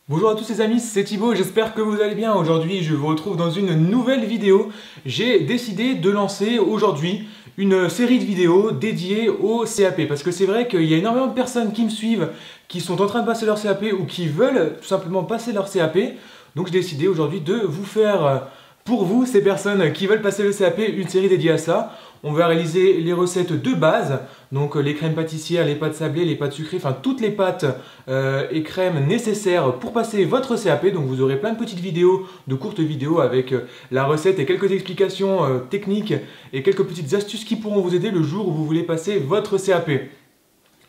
Bonjour à tous les amis, c'est Thibaut, j'espère que vous allez bien. Aujourd'hui, je vous retrouve dans une nouvelle vidéo. J'ai décidé de lancer aujourd'hui une série de vidéos dédiées au CAP. Parce que c'est vrai qu'il y a énormément de personnes qui me suivent, qui sont en train de passer leur CAP ou qui veulent tout simplement passer leur CAP. Donc j'ai décidé aujourd'hui de vous faire, pour vous, ces personnes qui veulent passer le CAP, une série dédiée à ça. On va réaliser les recettes de base, donc les crèmes pâtissières, les pâtes sablées, les pâtes sucrées, enfin toutes les pâtes et crèmes nécessaires pour passer votre CAP. Donc vous aurez plein de petites vidéos, de courtes vidéos avec la recette et quelques explications techniques et quelques petites astuces qui pourront vous aider le jour où vous voulez passer votre CAP.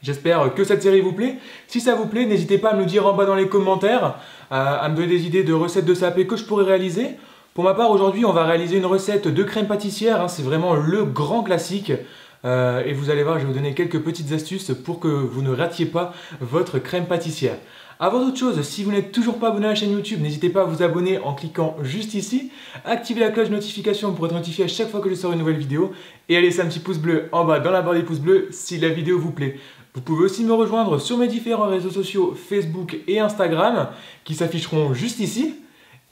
J'espère que cette série vous plaît. Si ça vous plaît, n'hésitez pas à me le dire en bas dans les commentaires, à me donner des idées de recettes de CAP que je pourrais réaliser. Pour ma part, aujourd'hui, on va réaliser une recette de crème pâtissière. C'est vraiment le grand classique. Et vous allez voir, je vais vous donner quelques petites astuces pour que vous ne ratiez pas votre crème pâtissière. Avant toute chose, si vous n'êtes toujours pas abonné à la chaîne YouTube, n'hésitez pas à vous abonner en cliquant juste ici. Activez la cloche de notification pour être notifié à chaque fois que je sors une nouvelle vidéo. Et à laisser un petit pouce bleu en bas dans la barre des pouces bleus si la vidéo vous plaît. Vous pouvez aussi me rejoindre sur mes différents réseaux sociaux Facebook et Instagram qui s'afficheront juste ici.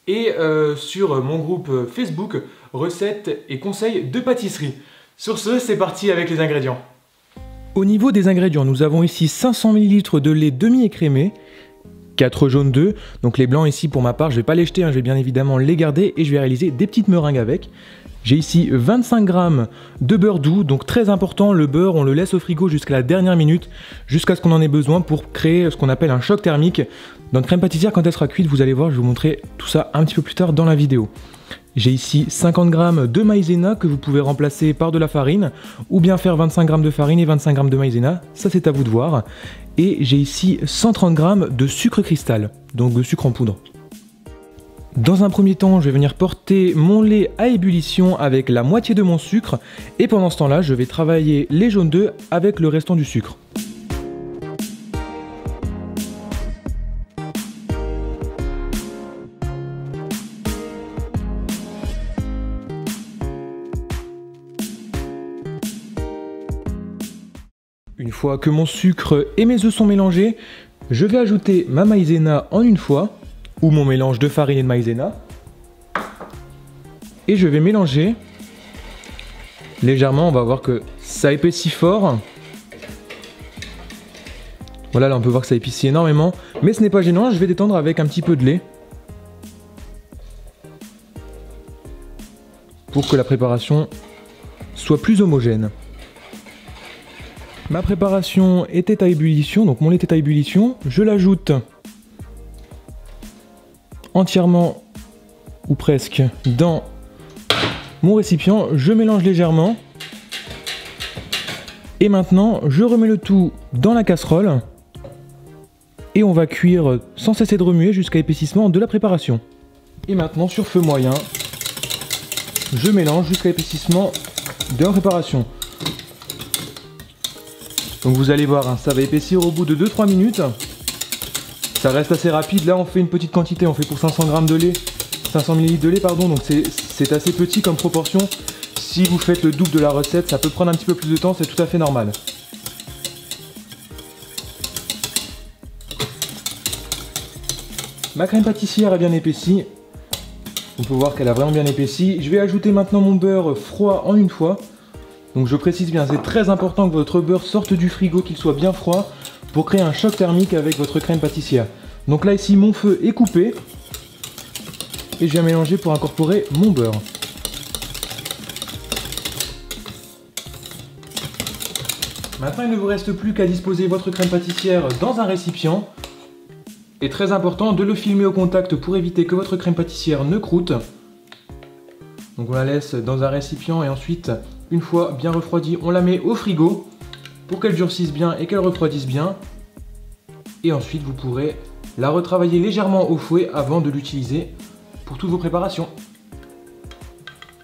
Et sur mon groupe Facebook, recettes et conseils de pâtisserie. Sur ce, c'est parti avec les ingrédients. Au niveau des ingrédients, nous avons ici 500 ml de lait demi-écrémé, 4 jaunes d'œufs, donc les blancs ici pour ma part, je ne vais pas les jeter, je vais bien évidemment les garder et je vais réaliser des petites meringues avec. J'ai ici 25 g de beurre doux, donc très important, le beurre on le laisse au frigo jusqu'à la dernière minute, jusqu'à ce qu'on en ait besoin pour créer ce qu'on appelle un choc thermique. Dans une crème pâtissière, quand elle sera cuite, vous allez voir, je vais vous montrer tout ça un petit peu plus tard dans la vidéo. J'ai ici 50 g de maïzena que vous pouvez remplacer par de la farine, ou bien faire 25 g de farine et 25 g de maïzena, ça c'est à vous de voir. Et j'ai ici 130 g de sucre cristal, donc de sucre en poudre. Dans un premier temps, je vais venir porter mon lait à ébullition avec la moitié de mon sucre et pendant ce temps-là, je vais travailler les jaunes d'œufs avec le restant du sucre. Une fois que mon sucre et mes œufs sont mélangés, je vais ajouter ma maïzena en une fois, ou mon mélange de farine et de maïzena. Et je vais mélanger légèrement, on va voir que ça épaissit fort. Voilà, là on peut voir que ça épaissit énormément, mais ce n'est pas gênant, je vais détendre avec un petit peu de lait. Pour que la préparation soit plus homogène. Ma préparation était à ébullition, donc mon lait était à ébullition, je l'ajoute entièrement ou presque dans mon récipient, je mélange légèrement et maintenant je remets le tout dans la casserole et on va cuire sans cesser de remuer jusqu'à épaississement de la préparation. Et maintenant sur feu moyen, je mélange jusqu'à épaississement de la préparation. Donc vous allez voir, hein, ça va épaissir au bout de 2-3 minutes. Ça reste assez rapide. Là, on fait une petite quantité. On fait pour 500 g de lait, 500 ml de lait, pardon. Donc c'est assez petit comme proportion. Si vous faites le double de la recette, ça peut prendre un petit peu plus de temps. C'est tout à fait normal. Ma crème pâtissière est bien épaissie. On peut voir qu'elle a vraiment bien épaissi. Je vais ajouter maintenant mon beurre froid en une fois. Donc je précise bien, c'est très important que votre beurre sorte du frigo, qu'il soit bien froid pour créer un choc thermique avec votre crème pâtissière. Donc là ici mon feu est coupé et je viens mélanger pour incorporer mon beurre. Maintenant il ne vous reste plus qu'à disposer votre crème pâtissière dans un récipient. Et très important de le filmer au contact pour éviter que votre crème pâtissière ne croûte. Donc on la laisse dans un récipient et ensuite, une fois bien refroidie, on la met au frigo pour qu'elle durcisse bien et qu'elle refroidisse bien. Et ensuite, vous pourrez la retravailler légèrement au fouet avant de l'utiliser pour toutes vos préparations.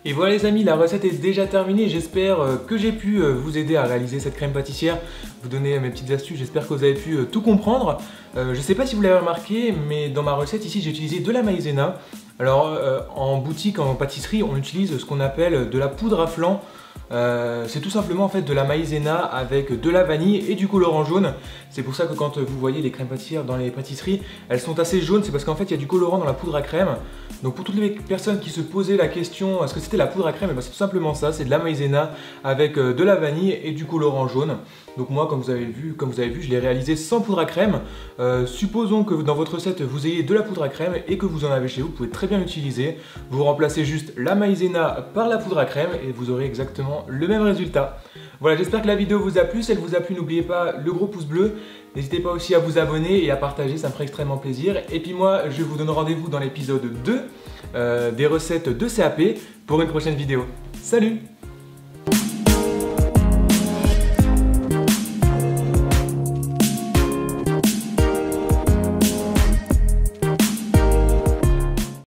Et voilà les amis, la recette est déjà terminée. J'espère que j'ai pu vous aider à réaliser cette crème pâtissière, vous donner mes petites astuces. J'espère que vous avez pu tout comprendre. Je ne sais pas si vous l'avez remarqué, mais dans ma recette ici, j'ai utilisé de la maïzena. Alors en boutique, en pâtisserie, on utilise ce qu'on appelle de la poudre à flan. C'est tout simplement en fait de la maïzena avec de la vanille et du colorant jaune. C'est pour ça que quand vous voyez les crèmes pâtissières dans les pâtisseries, elles sont assez jaunes, c'est parce qu'en fait il y a du colorant dans la poudre à crème. Donc pour toutes les personnes qui se posaient la question est-ce que c'était la poudre à crème, c'est tout simplement ça, c'est de la maïzena avec de la vanille et du colorant jaune. Donc moi comme vous avez vu, je l'ai réalisé sans poudre à crème. Supposons que dans votre recette vous ayez de la poudre à crème et que vous en avez chez vous, vous pouvez très bien l'utiliser. Vous remplacez juste la maïzena par la poudre à crème et vous aurez exactement le même résultat. Voilà, j'espère que la vidéo vous a plu. Si elle vous a plu, n'oubliez pas le gros pouce bleu. N'hésitez pas aussi à vous abonner et à partager, ça me ferait extrêmement plaisir. Et puis moi, je vous donne rendez-vous dans l'épisode 2 des recettes de CAP pour une prochaine vidéo. Salut!